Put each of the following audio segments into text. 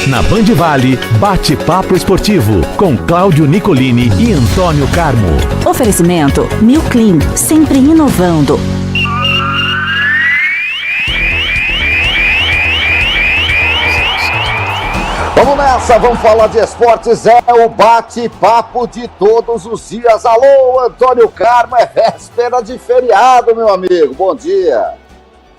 Na Band Vale, bate-papo esportivo com Cláudio Nicolini e Antônio Carmo. Oferecimento New Clean, sempre inovando. Vamos nessa, vamos falar de esportes, é o bate-papo de todos os dias. Alô, Antônio Carmo, é véspera de feriado, meu amigo, bom dia.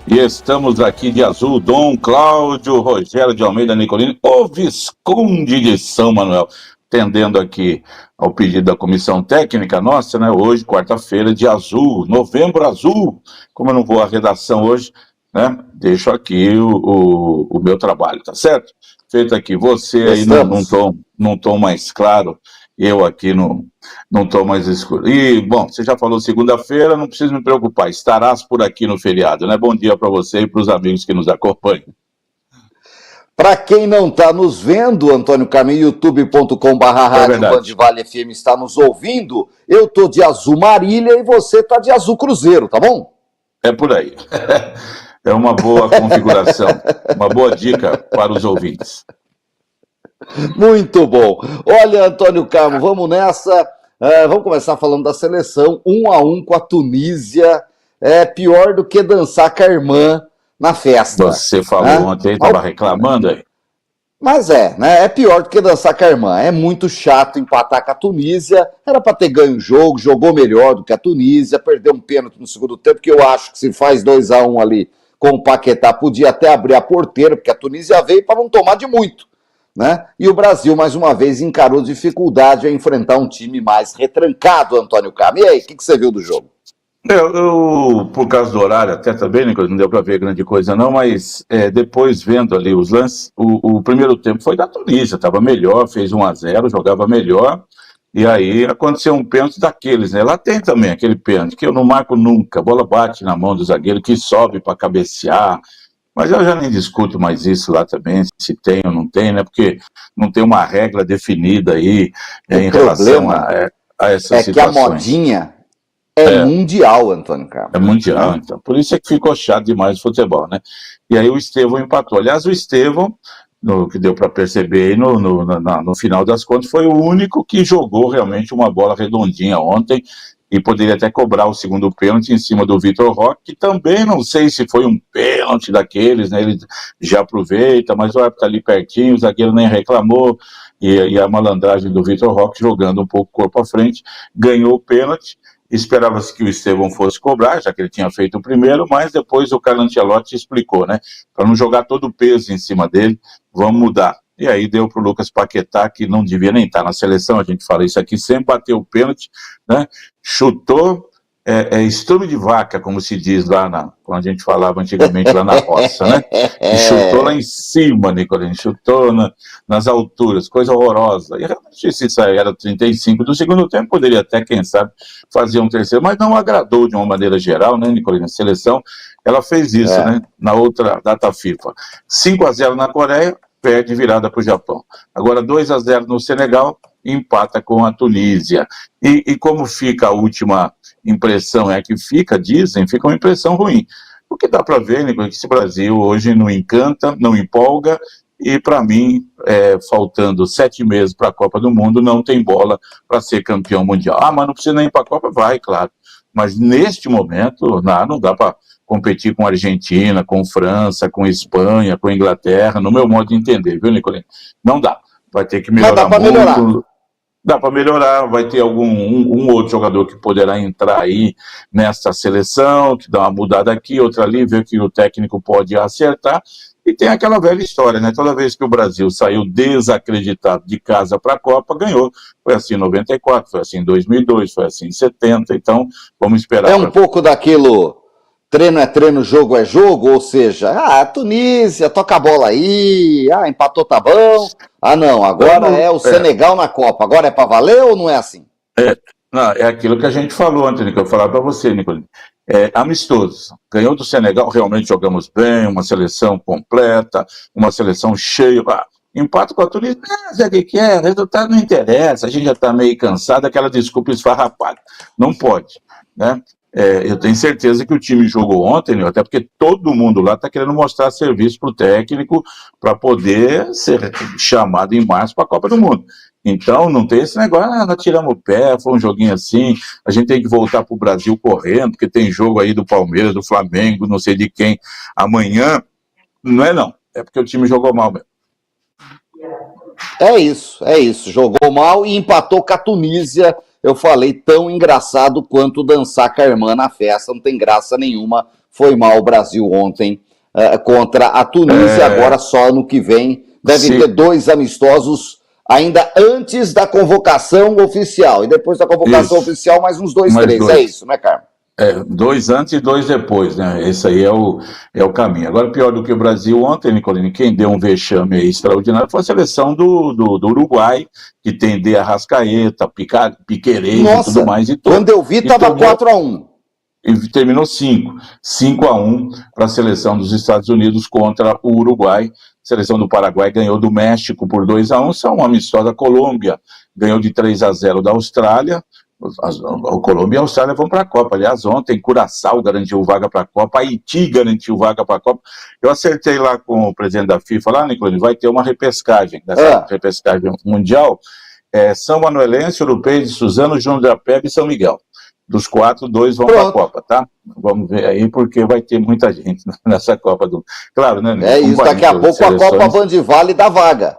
E estamos aqui de azul, Dom Cláudio, Rogério de Almeida, Nicolini, o Visconde de São Manuel, atendendo aqui ao pedido da comissão técnica nossa, né? Hoje, quarta-feira, de azul, novembro azul. Como eu não vou à redação hoje, né? Deixo aqui o meu trabalho, tá certo? Feito aqui, você aí num tom mais claro, eu aqui num tom mais escuro. E, bom, você já falou segunda-feira, não precisa me preocupar, estarás por aqui no feriado, né? Bom dia para você e para os amigos que nos acompanham. Para quem não está nos vendo, Antônio Carmo, youtube.com/rádio Band Vale FM está nos ouvindo, eu estou de azul Marília e você está de azul Cruzeiro, tá bom? É por aí. É uma boa configuração, uma boa dica para os ouvintes. Muito bom. Olha, Antônio Carmo, vamos nessa. Vamos começar falando da seleção. 1-1 com a Tunísia. É pior do que dançar com a irmã na festa. Você falou ontem, estava reclamando aí. Mas né? É pior do que dançar com a irmã. É muito chato empatar com a Tunísia. Era para ter ganho o jogo, jogou melhor do que a Tunísia, perdeu um pênalti no segundo tempo, que eu acho que se faz 2-1 ali com o Paquetá, podia até abrir a porteira, porque a Tunísia veio para não tomar de muito, né? E o Brasil, mais uma vez, encarou dificuldade a enfrentar um time mais retrancado, Antônio Carmo. E aí, o que você viu do jogo? Eu, por causa do horário, até também, Nicolas, não deu para ver grande coisa não, mas depois vendo ali os lances, o primeiro tempo foi da Tunísia, estava melhor, fez 1-0, jogava melhor, e aí aconteceu um pênalti daqueles, né? Lá tem também aquele pênalti que eu não marco nunca, a bola bate na mão do zagueiro, que sobe para cabecear, mas eu já nem discuto mais isso lá também, se tem ou não tem, né? Porque não tem uma regra definida aí em relação a essas situações. Que a modinha é mundial, Antônio Carmo. É mundial, então. Por isso é que ficou chato demais o futebol, né? E aí o Estevão empatou. Aliás, o Estevão, no que deu para perceber aí no final das contas, foi o único que jogou realmente uma bola redondinha ontem e poderia até cobrar o segundo pênalti em cima do Vitor Roque, que também não sei se foi um pênalti daqueles, né? Ele já aproveita, mas o árbitro tá ali pertinho, o zagueiro nem reclamou, e a malandragem do Vitor Roque, jogando um pouco o corpo à frente, ganhou o pênalti. Esperava-se que o Estevão fosse cobrar, já que ele tinha feito o primeiro, mas depois o Carlo Ancelotti explicou, né? Para não jogar todo o peso em cima dele, vamos mudar. E aí deu para o Lucas Paquetá, que não devia nem estar na seleção, a gente fala isso aqui, sempre bateu o pênalti, né? Chutou, estrume de vaca, como se diz lá quando a gente falava antigamente lá na roça, né? E chutou lá em cima, Nicolini, chutou nas alturas, coisa horrorosa. E realmente, se isso aí era 35 do segundo tempo, poderia até, quem sabe, fazer um terceiro, mas não agradou de uma maneira geral, né, Nicolini? A seleção, ela fez isso, né? Na outra data FIFA. 5-0 na Coreia, perde virada para o Japão. Agora 2-0 no Senegal, empata com a Tunísia. E como fica a última impressão fica uma impressão ruim. O que dá para ver, Nicolas, que esse Brasil hoje não encanta, não empolga, e para mim, faltando 7 meses para a Copa do Mundo, não tem bola para ser campeão mundial. Ah, mas não precisa nem ir para a Copa? Vai, claro. Mas neste momento, não dá para competir com a Argentina, com França, com Espanha, com Inglaterra, no meu modo de entender, viu, Nicolini? Não dá. Vai ter que melhorar muito. Melhorar. Dá para melhorar, vai ter um outro jogador que poderá entrar aí nessa seleção, que dá uma mudada aqui, outra ali, ver que o técnico pode acertar. E tem aquela velha história, né? Toda vez que o Brasil saiu desacreditado de casa para a Copa, ganhou. Foi assim em 94, foi assim em 2002, foi assim em 70, então vamos esperar. É um pouco daquilo, treino é treino, jogo é jogo, ou seja, a Tunísia, toca a bola aí, empatou, tá bom. Não, agora é o Senegal na Copa, agora é para valer ou não é assim? É aquilo que a gente falou ontem, que eu falava para você, Nicolini. Amistoso. Ganhou do Senegal, realmente jogamos bem, uma seleção completa, uma seleção cheia. Empate com a Tunísia, sabe o que é? Resultado não interessa, a gente já está meio cansado, aquela desculpa esfarrapada. Não pode, né? Eu tenho certeza que o time jogou ontem, até porque todo mundo lá está querendo mostrar serviço para o técnico para poder ser chamado em março para a Copa do Mundo. Então, não tem esse negócio, nós tiramos o pé, foi um joguinho assim, a gente tem que voltar para o Brasil correndo, porque tem jogo aí do Palmeiras, do Flamengo, não sei de quem, amanhã. Não. É porque o time jogou mal mesmo. É isso. Jogou mal e empatou com a Tunísia. Eu falei, tão engraçado quanto dançar com a irmã na festa, não tem graça nenhuma. Foi mal o Brasil ontem contra a Tunísia, agora só ano que vem. Devem ter 2 amistosos ainda antes da convocação oficial. E depois da convocação oficial, mais uns 2, 3. É isso, né, Carmo? 2 antes e 2 depois, né? Esse aí é o caminho. Agora, pior do que o Brasil ontem, Nicolini, quem deu um vexame aí extraordinário foi a seleção do Uruguai, que tem de Arrascaeta, Piquerez e tudo mais. Quando eu vi, estava 4-1. E terminou 5-1 para a seleção dos Estados Unidos contra o Uruguai. A seleção do Paraguai ganhou do México por 2-1, são amistosa. A Colômbia ganhou de 3-0 da Austrália. A Colômbia e a Austrália vão para a Copa. Aliás, ontem Curaçao garantiu vaga para a Copa, Haiti garantiu vaga para a Copa. Eu acertei lá com o presidente da FIFA, lá, Nicolini, vai ter uma repescagem, dessa repescagem mundial. São Manuelense, Europeu de Suzano, João da Pebe e São Miguel. Dos 4, 2 vão para a Copa, tá? Vamos ver aí, porque vai ter muita gente nessa Copa do... Claro, né? É isso, daqui a pouco a Copa Vandivale dá vaga.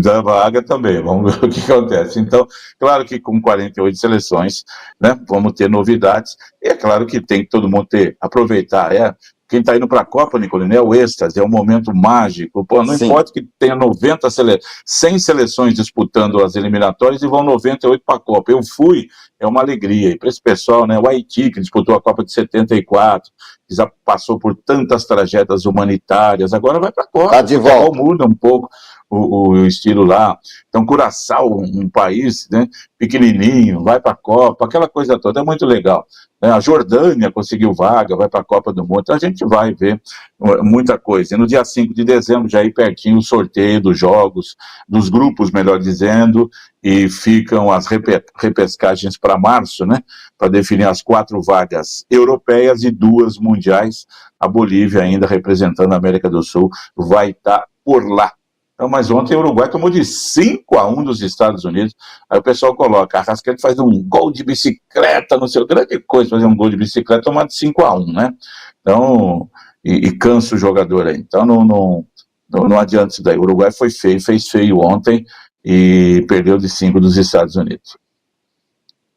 Da vaga também, vamos ver o que acontece. Então, claro que com 48 seleções, né, vamos ter novidades, e é claro que tem que todo mundo aproveitar, quem está indo para a Copa, Nicolini, é o êxtase, é um momento mágico. Pô, não importa que tenha 100 seleções disputando as eliminatórias e vão 98 para a Copa. Eu fui, é uma alegria. E para esse pessoal, né, o Haiti, que disputou a Copa de 74, que já passou por tantas tragédias humanitárias, agora vai para a Copa. Tá de volta. Muda um pouco o estilo lá. Então, Curaçao, um país, né, pequenininho, vai para a Copa, aquela coisa toda, é muito legal. A Jordânia conseguiu vaga, vai para a Copa do Mundo, então a gente vai ver muita coisa. E no dia 5 de dezembro, já aí pertinho, o sorteio dos jogos, dos grupos, melhor dizendo, e ficam as repescagens para março, né, para definir as 4 vagas europeias e 2 mundiais. A Bolívia, ainda representando a América do Sul, vai estar por lá. Então, mas ontem o Uruguai tomou de 5-1 dos Estados Unidos. Aí o pessoal coloca, a Arrascaeta faz um gol de bicicleta, não sei, grande coisa fazer um gol de bicicleta, tomar de 5-1, né? Então, e cansa o jogador aí. Então, não adianta isso daí. O Uruguai foi feio, fez feio ontem e perdeu de 5 dos Estados Unidos.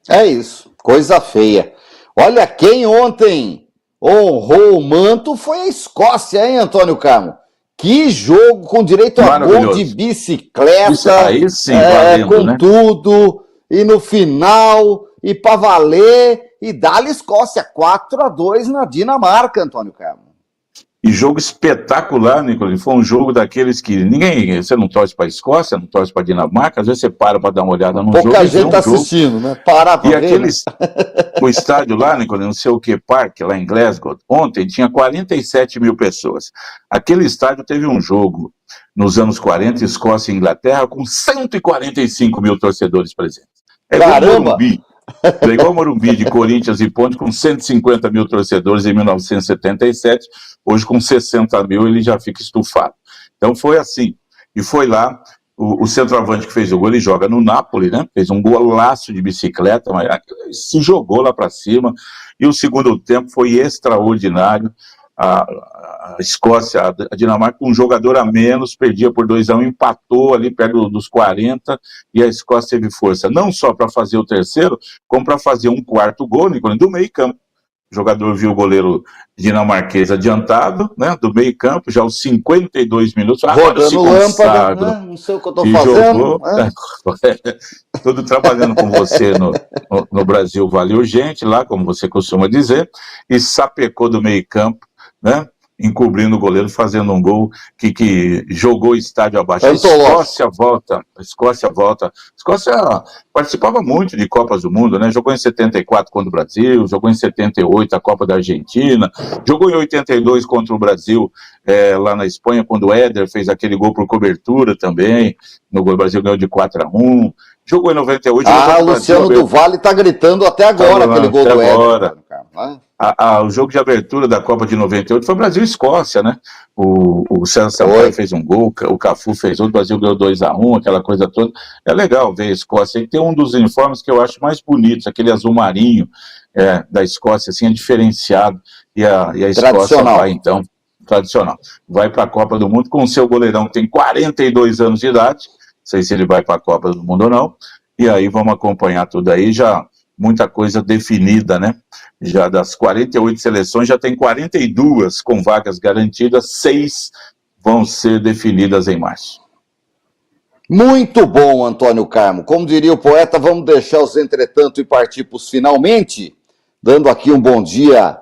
É isso, coisa feia. Olha, quem ontem honrou o manto foi a Escócia, hein, Antônio Carmo? Que jogo com direito a gol de bicicleta, isso aí sim, valendo, com né? tudo, e no final, e para valer, e dá-lhe Escócia, 4-2 na Dinamarca, Antônio Carmo. E jogo espetacular, Nicolini, foi um jogo daqueles que você não torce para a Escócia, não torce para a Dinamarca, às vezes você para dar uma olhada no jogo. Pouca gente está assistindo, né? Parar para ver, né? O estádio lá, Nicolini, não sei o que, Park, lá em Glasgow, ontem tinha 47 mil pessoas. Aquele estádio teve um jogo nos anos 40, Escócia e Inglaterra, com 145 mil torcedores presentes. Caramba! É igual o Morumbi de Corinthians e Ponte, com 150 mil torcedores em 1977, hoje com 60 mil ele já fica estufado. Então foi assim, e foi lá, o centroavante que fez o gol, ele joga no Napoli, né? Fez um golaço de bicicleta, mas se jogou lá para cima, e o segundo tempo foi extraordinário. A Escócia, a Dinamarca, com um jogador a menos, perdia por 2-1, empatou ali perto dos 40, e a Escócia teve força, não só para fazer o terceiro, como para fazer um quarto gol, Nicolini, do meio campo. O jogador viu o goleiro dinamarquês adiantado, né, do meio campo, já aos 52 minutos, rodando lâmpada, né? Não sei o que eu estou fazendo. Jogou, tudo trabalhando com você no Brasil Vale Urgente, lá, como você costuma dizer, e sapecou do meio campo, né, encobrindo o goleiro, fazendo um gol que jogou o estádio abaixo. A Escócia volta. A Escócia participava muito de Copas do Mundo, né? Jogou em 74 contra o Brasil, jogou em 78 a Copa da Argentina, jogou em 82 contra o Brasil lá na Espanha, quando o Éder fez aquele gol por cobertura também, no gol, o Brasil ganhou de 4-1, Jogou em 98. O Luciano do Vale tá gritando até agora aquele gol do Éder. O jogo de abertura da Copa de 98 foi Brasil e Escócia, né? O César Sampaio fez um gol, o Cafu fez outro, o Brasil ganhou 2-1, aquela coisa toda. É legal ver a Escócia. E tem um dos uniformes que eu acho mais bonitos, aquele azul marinho da Escócia, assim, é diferenciado. E a Escócia vai, então, tradicional. Vai para a Copa do Mundo com o seu goleirão, que tem 42 anos de idade. Não sei se ele vai para a Copa do Mundo ou não. E aí vamos acompanhar tudo aí, já muita coisa definida, né? Já das 48 seleções, já tem 42 com vagas garantidas, 6 vão ser definidas em março. Muito bom, Antônio Carmo. Como diria o poeta, vamos deixar os entretanto e partir para os finalmente, dando aqui um bom dia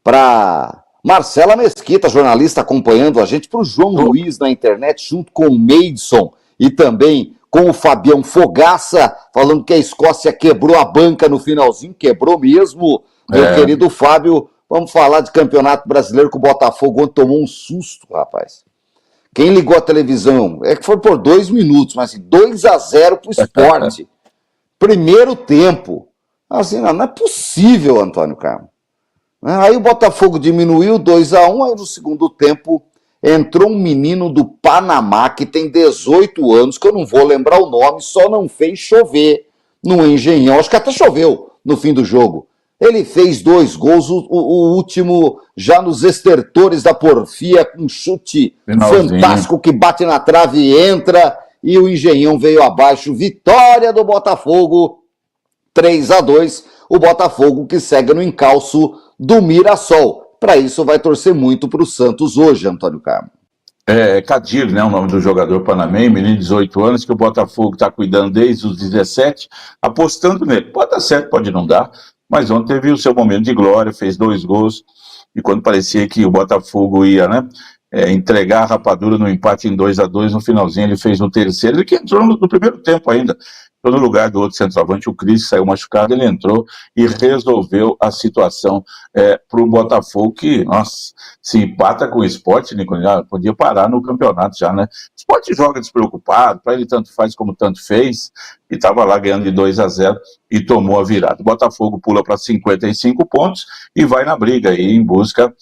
para Marcela Mesquita, jornalista acompanhando a gente, para o João Luiz na internet, junto com o Meidson e também com o Fabião Fogaça, falando que a Escócia quebrou a banca no finalzinho, quebrou mesmo, meu querido Fábio. Vamos falar de Campeonato Brasileiro, que o Botafogo ontem tomou um susto, rapaz. Quem ligou a televisão, que foi por 2 minutos, mas 2-0 pro Sport. Primeiro tempo. Assim, não é possível, Antônio Carmo. Aí o Botafogo diminuiu 2-1, aí no segundo tempo entrou um menino do Panamá que tem 18 anos, que eu não vou lembrar o nome, só não fez chover no Engenhão. Acho que até choveu no fim do jogo. Ele fez 2 gols, o último já nos estertores da porfia, com um chute fantástico que bate na trave e entra, e o Engenhão veio abaixo. Vitória do Botafogo, 3-2. O Botafogo que segue no encalço do Mirassol. Para isso vai torcer muito para o Santos hoje, Antônio Carmo. Kadir, né, o nome do jogador panamenho, menino de 18 anos, que o Botafogo está cuidando desde os 17, apostando nele. Pode dar certo, pode não dar, mas ontem teve o seu momento de glória, fez 2 gols, e quando parecia que o Botafogo ia, né, entregar a rapadura no empate em 2-2, no finalzinho ele fez o terceiro, ele que entrou no primeiro tempo ainda. No lugar do outro centroavante, o Cris, saiu machucado, ele entrou e resolveu a situação para o Botafogo, que, nossa, se empata com o Sport, Nicolinho, podia parar no campeonato já, né? O Sport joga despreocupado, para ele tanto faz como tanto fez, e estava lá ganhando de 2-0 e tomou a virada. O Botafogo pula para 55 pontos e vai na briga aí em busca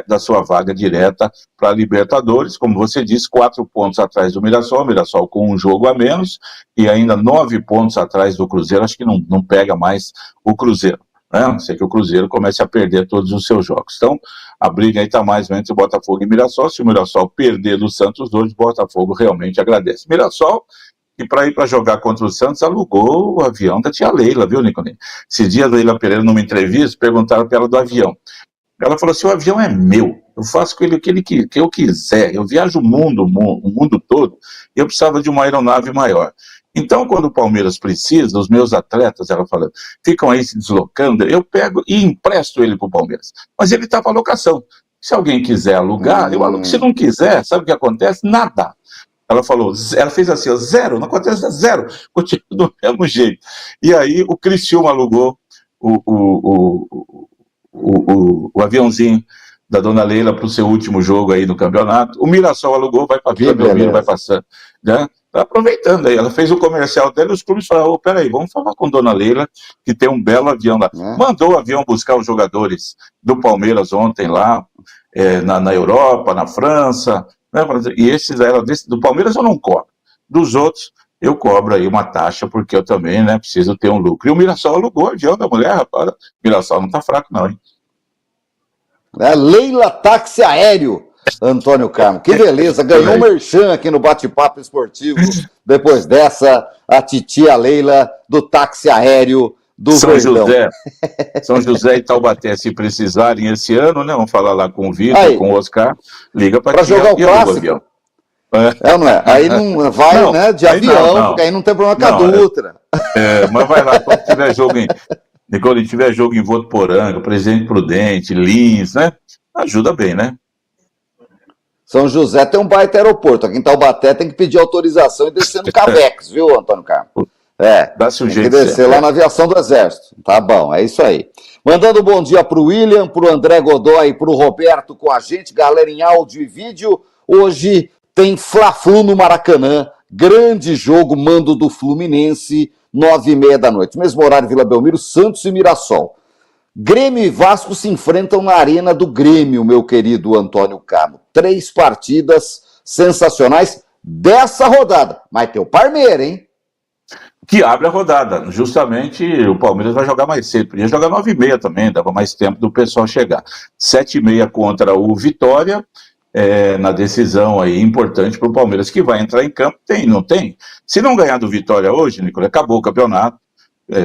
da sua vaga direta para a Libertadores. Como você disse, 4 pontos atrás do Mirassol, Mirassol com um jogo a menos, e ainda 9 pontos atrás do Cruzeiro. Acho que não pega mais o Cruzeiro, né? A não ser que o Cruzeiro comece a perder todos os seus jogos. Então, a briga aí está mais entre Botafogo e Mirassol. Se o Mirassol perder do Santos hoje, o Botafogo realmente agradece. Mirassol, e para ir para jogar contra o Santos, alugou o avião da tia Leila, viu, Nicolinho? Esses dias a Leila Pereira, numa entrevista, perguntaram para ela do avião. Ela falou assim: o avião é meu, eu faço com ele o que eu quiser, eu viajo o mundo todo, e eu precisava de uma aeronave maior. Então, quando o Palmeiras precisa, os meus atletas, ela falou, ficam aí se deslocando, eu pego e empresto ele para o Palmeiras. Mas ele está para locação. Se alguém quiser alugar, eu alugo. Se não quiser, sabe o que acontece? Nada. Ela falou, ela fez assim, 0, não acontece 0, continua do mesmo jeito. E aí o Criciúma alugou o aviãozinho da dona Leila para o seu último jogo aí no campeonato. O Mirassol alugou, vai para Vila Belmiro, vai passando, né? Tá aproveitando aí, ela fez o comercial dela, os clubes falaram, peraí, vamos falar com dona Leila, que tem um belo avião lá. Mandou o avião buscar os jogadores do Palmeiras ontem lá, na Europa, na França, né? E esses do Palmeiras eu não cobro. Dos outros, eu cobro aí uma taxa, porque eu também, né, preciso ter um lucro. E o Mirassol alugou o avião da mulher, rapaz. O Mirassol não tá fraco não, hein? Leila Táxi Aéreo, Antônio Carmo. Que beleza, ganhou um merchan aqui no Bate-Papo Esportivo. Depois dessa, a titia Leila do Táxi Aéreo do Verdão. São José e Taubaté, se precisarem esse ano, né? Vamos falar lá com o Vitor, com o Oscar. Liga para jogar o clássico. Não é? Aí não vai, não, né, de avião, não. Porque aí não tem problema com a Dutra. Mas vai lá, quando tiver jogo Nicolinho, tiver jogo em Votuporanga, Presidente Prudente, Lins, né? Ajuda bem, né? São José tem um baita aeroporto. Aqui em Taubaté tem que pedir autorização e descer no Cavex, viu, Antônio Carmo? Dá-se um tem jeito. Que descer lá na aviação do Exército. Tá bom, é isso aí. Mandando um bom dia pro William, pro André Godoy e pro Roberto com a gente, galera em áudio e vídeo. Hoje tem Fla-Flu no Maracanã, grande jogo, mando do Fluminense, 9h30 da noite. Mesmo horário, Vila Belmiro, Santos e Mirassol. Grêmio e Vasco se enfrentam na Arena do Grêmio, meu querido Antônio Carmo. 3 partidas sensacionais dessa rodada. Mas tem o Parmeira, hein? Que abre a rodada. Justamente o Palmeiras vai jogar mais cedo. Podia jogar 9h30 também, dava mais tempo do pessoal chegar. 7h30 contra o Vitória, na decisão aí importante para o Palmeiras, que vai entrar em campo. Tem, não tem? Se não ganhar do Vitória hoje, Nicolas, acabou o campeonato.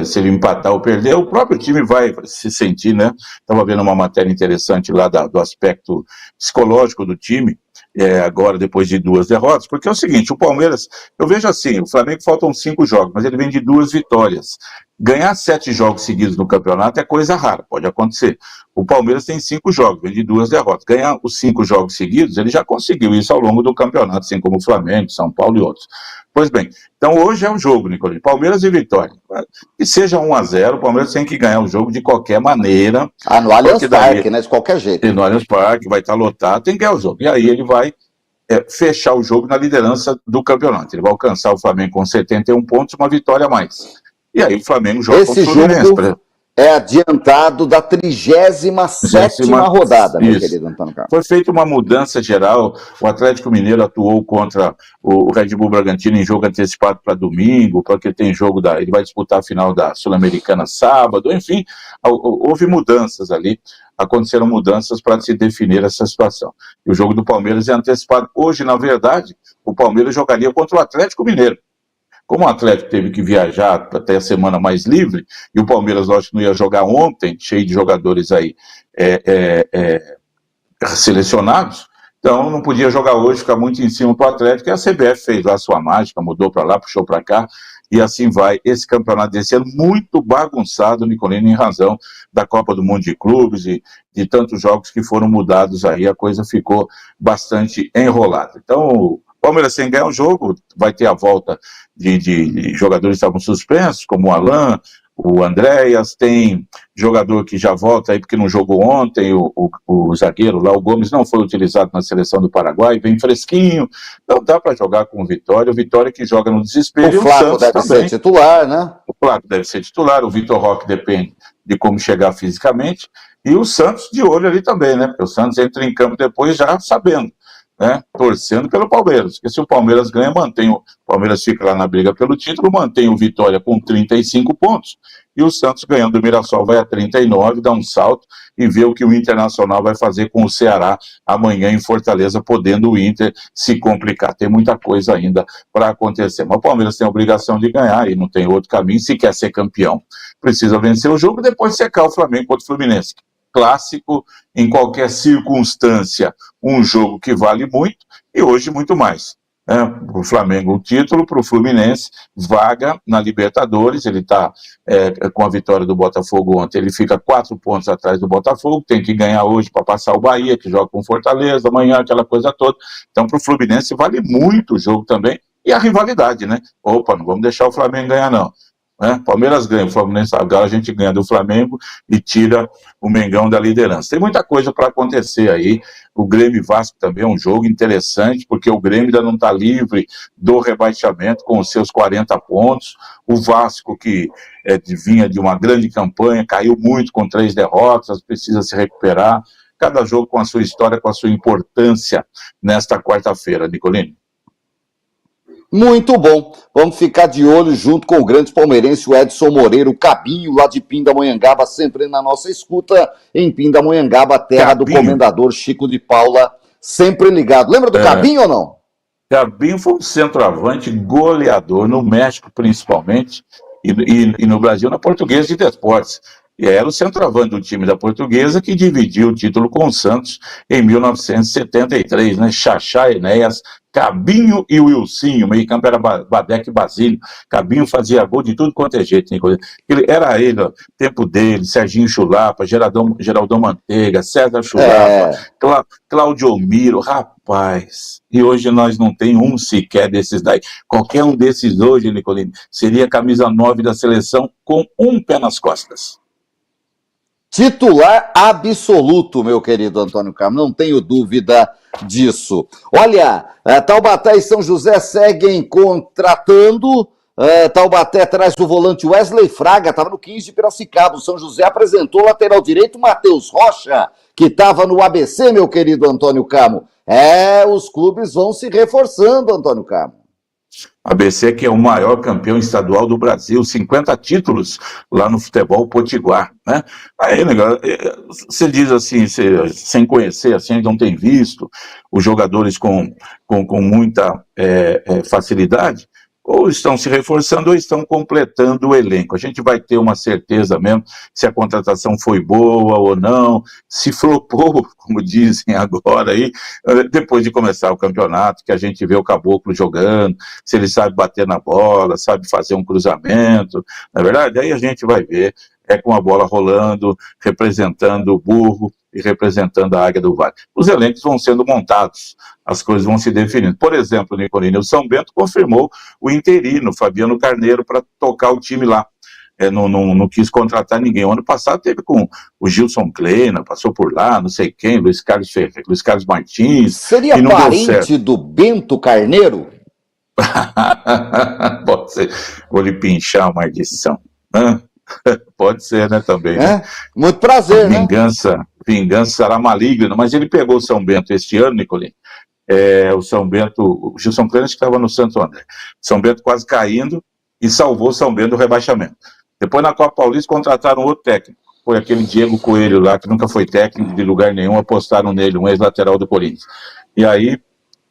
Se ele empatar ou perder, o próprio time vai se sentir, né? Estava vendo uma matéria interessante lá do aspecto psicológico do time, agora depois de 2 derrotas, porque é o seguinte, o Palmeiras, eu vejo assim, o Flamengo faltam 5 jogos, mas ele vem de 2 vitórias. Ganhar 7 jogos seguidos no campeonato é coisa rara, pode acontecer. O Palmeiras tem 5 jogos, vem de 2 derrotas. Ganhar os 5 jogos seguidos, ele já conseguiu isso ao longo do campeonato, assim como o Flamengo, São Paulo e outros. Pois bem, então hoje é o jogo, Nicolas, Palmeiras e Vitória. Que seja 1-0, o Palmeiras tem que ganhar o jogo de qualquer maneira. No Allianz Parque, né? De qualquer jeito. No Allianz Parque, vai estar lotado, tem que ganhar o jogo. E aí ele vai fechar o jogo na liderança do campeonato. Ele vai alcançar o Flamengo com 71 pontos, uma vitória a mais. E aí o Flamengo joga contra o Fluminense. É adiantado da 37ª rodada, meu querido Antônio Carlos. Foi feita uma mudança geral, o Atlético Mineiro atuou contra o Red Bull Bragantino em jogo antecipado para domingo, porque tem jogo ele vai disputar a final da Sul-Americana sábado, enfim, houve mudanças ali, aconteceram mudanças para se definir essa situação. E o jogo do Palmeiras é antecipado. Hoje, na verdade, o Palmeiras jogaria contra o Atlético Mineiro. Como o Atlético teve que viajar até a semana mais livre, e o Palmeiras, lógico, não ia jogar ontem, cheio de jogadores aí selecionados, então não podia jogar hoje, ficar muito em cima para o Atlético, e a CBF fez lá a sua mágica, mudou para lá, puxou para cá, e assim vai. Esse campeonato desse ano muito bagunçado, Nicolino, em razão da Copa do Mundo de Clubes e de tantos jogos que foram mudados aí, a coisa ficou bastante enrolada. Então, o Palmeiras sem ganhar o jogo, vai ter a volta de jogadores que estavam suspensos, como o Alan, o Andréas, tem jogador que já volta aí porque não jogou ontem, o zagueiro lá, o Gomes, não foi utilizado na seleção do Paraguai, vem fresquinho, não dá para jogar com o Vitória que joga no desespero. O Flávio deve ser titular, né? O Flávio deve ser titular, o Vitor Roque depende de como chegar fisicamente, e o Santos de olho ali também, né? Porque o Santos entra em campo depois já sabendo, né, torcendo pelo Palmeiras, porque se o Palmeiras ganha, o Palmeiras fica lá na briga pelo título, mantém o Vitória com 35 pontos, e o Santos ganhando do Mirassol vai a 39, dá um salto, e vê o que o Internacional vai fazer com o Ceará amanhã em Fortaleza, podendo o Inter se complicar. Tem muita coisa ainda para acontecer, mas o Palmeiras tem a obrigação de ganhar, e não tem outro caminho, se quer ser campeão. Precisa vencer o jogo, depois secar o Flamengo contra o Fluminense. Clássico, em qualquer circunstância, um jogo que vale muito, e hoje muito mais. Para o Flamengo o título, para o Fluminense vaga na Libertadores, ele está com a vitória do Botafogo ontem, ele fica 4 pontos atrás do Botafogo, tem que ganhar hoje para passar o Bahia, que joga com Fortaleza, amanhã aquela coisa toda. Então para o Fluminense vale muito o jogo também, e a rivalidade, né? Opa, não vamos deixar o Flamengo ganhar não. Palmeiras ganha, o Fluminense agora a gente ganha do Flamengo e tira o Mengão da liderança. Tem muita coisa para acontecer aí. O Grêmio e Vasco também é um jogo interessante, porque o Grêmio ainda não está livre do rebaixamento com os seus 40 pontos. O Vasco, que vinha de uma grande campanha, caiu muito com 3 derrotas, precisa se recuperar. Cada jogo com a sua história, com a sua importância nesta quarta-feira, Nicolini. Muito bom. Vamos ficar de olho junto com o grande palmeirense, o Edson Moreira, o Cabinho, lá de Pindamonhangaba, sempre na nossa escuta, em Pindamonhangaba, terra do comendador Chico de Paula, sempre ligado. Lembra do Cabinho ou não? Cabinho foi um centroavante goleador, no México principalmente, e no Brasil, na Portuguesa de Desportes. E era o centroavante do time da Portuguesa que dividiu o título com o Santos em 1973, né? Xaxá, Enéas, Cabinho e Wilsinho, meio campo era Badeque e Basílio. Cabinho fazia gol de tudo quanto é jeito. Era ele, ó, tempo dele, Serginho Chulapa, Geraldão Manteiga, César Chulapa, Cláudio Miro, rapaz. E hoje nós não tem um sequer desses daí. Qualquer um desses hoje, Nicolini, seria camisa 9 da seleção com um pé nas costas. Titular absoluto, meu querido Antônio Carmo, não tenho dúvida disso. Olha, Taubaté e São José seguem contratando Taubaté traz o volante Wesley Fraga, estava no 15 de Piracicaba. O São José apresentou o lateral direito Matheus Rocha, que estava no ABC, meu querido Antônio Carmo. Os clubes vão se reforçando, Antônio Carmo. ABC, que é o maior campeão estadual do Brasil, 50 títulos lá no futebol potiguar, né? Aí, negócio, você diz assim, sem conhecer, assim, não tem visto os jogadores com muita facilidade, ou estão se reforçando ou estão completando o elenco. A gente vai ter uma certeza mesmo se a contratação foi boa ou não, se flopou, como dizem agora aí, depois de começar o campeonato, que a gente vê o Caboclo jogando, se ele sabe bater na bola, sabe fazer um cruzamento, na verdade, aí a gente vai ver, com a bola rolando, representando o Burro e representando a Águia do Vale. Os elencos vão sendo montados, as coisas vão se definindo. Por exemplo, Nicolini, o São Bento confirmou o interino, Fabiano Carneiro, para tocar o time lá. Não quis contratar ninguém. O ano passado teve com o Gilson Kleina, passou por lá, não sei quem, Luiz Carlos Martins. Seria parente do Bento Carneiro? Pode ser. Vou lhe pinchar a maldição. Pode ser, né, também. Né? Muito prazer, Vingança será maligna, mas ele pegou o São Bento este ano, Nicolini. O São Bento, o Gilson Kleina estava no Santo André. São Bento quase caindo e salvou o São Bento do rebaixamento. Depois, na Copa Paulista, contrataram outro técnico. Foi aquele Diego Coelho lá, que nunca foi técnico de lugar nenhum, apostaram nele, um ex-lateral do Corinthians. E aí,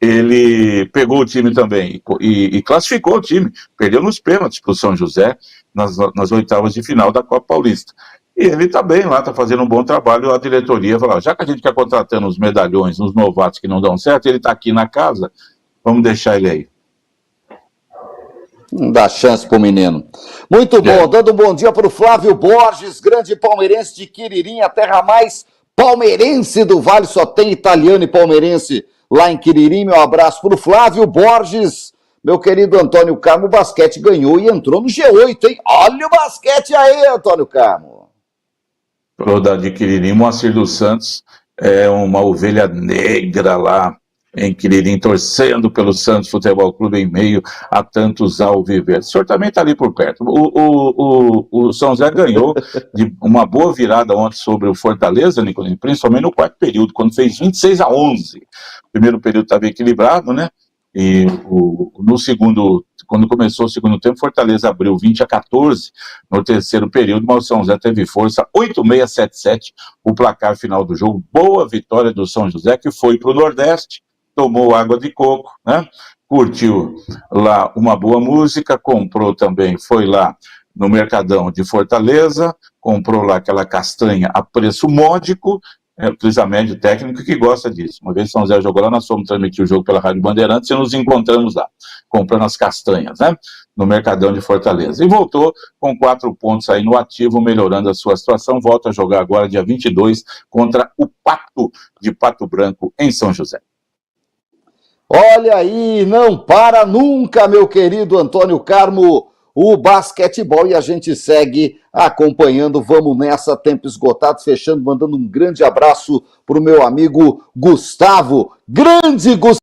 ele pegou o time também e classificou o time. Perdeu nos pênaltis para o São José, nas oitavas de final da Copa Paulista. E ele está bem lá, está fazendo um bom trabalho. A diretoria falou, já que a gente está contratando os medalhões, os novatos que não dão certo, ele está aqui na casa, vamos deixar ele aí. Não dá chance pro menino. Muito bom, dando um bom dia para o Flávio Borges, grande palmeirense de Quiririm, a terra mais palmeirense do Vale, só tem italiano e palmeirense lá em Quiririm. Meu abraço para o Flávio Borges. Meu querido Antônio Carmo, o basquete ganhou e entrou no G8, hein? Olha o basquete aí, Antônio Carmo. Falou da de Quiririm, Moacir dos Santos é uma ovelha negra lá em Quiririm, torcendo pelo Santos Futebol Clube em meio a tantos alviverdes. O senhor também está ali por perto. O São José ganhou de uma boa virada ontem sobre o Fortaleza, Nicolini, principalmente no quarto período, quando fez 26-11. O primeiro período estava equilibrado, né? E no segundo, quando começou o segundo tempo, Fortaleza abriu 20-14 no terceiro período, mas o São José teve força, 8-6-7-7, o placar final do jogo. Boa vitória do São José, que foi para o Nordeste, tomou água de coco, né? Curtiu lá uma boa música, comprou também, foi lá no Mercadão de Fortaleza, comprou lá aquela castanha a preço módico, precisamente técnico que gosta disso. Uma vez São José jogou lá, nós fomos transmitir o jogo pela Rádio Bandeirantes e nos encontramos lá, comprando as castanhas, né? No Mercadão de Fortaleza. E voltou com 4 pontos aí no ativo, melhorando a sua situação. Volta a jogar agora, dia 22, contra o Pato de Pato Branco, em São José. Olha aí, não para nunca, meu querido Antônio Carmo, o basquetebol, e a gente segue acompanhando. Vamos nessa, tempo esgotado, fechando, mandando um grande abraço pro meu amigo Gustavo, grande Gustavo,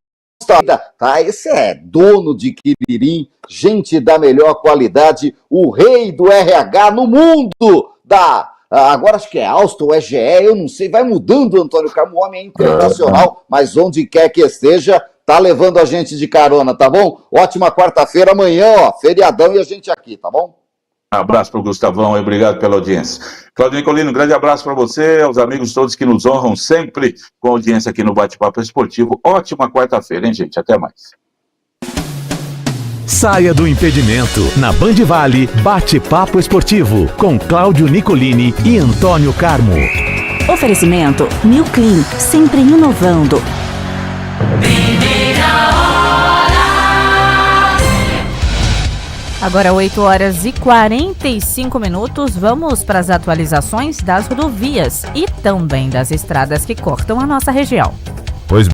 tá? Esse é dono de Quiririm, gente da melhor qualidade, o rei do RH no mundo agora acho que é Alstom, é GE, eu não sei, vai mudando, Antônio Carmo, o homem é internacional, mas onde quer que esteja, tá levando a gente de carona, tá bom? Ótima quarta-feira, amanhã, feriadão e a gente aqui, tá bom? Abraço para o Gustavão e obrigado pela audiência. Claudio Nicolini, um grande abraço para você, aos amigos todos que nos honram sempre com audiência aqui no Bate-Papo Esportivo. Ótima quarta-feira, hein, gente? Até mais. Saia do impedimento. Na Band Vale, Bate-Papo Esportivo, com Claudio Nicolini e Antônio Carmo. Oferecimento New Clean, sempre inovando. Agora 8h45, vamos para as atualizações das rodovias e também das estradas que cortam a nossa região.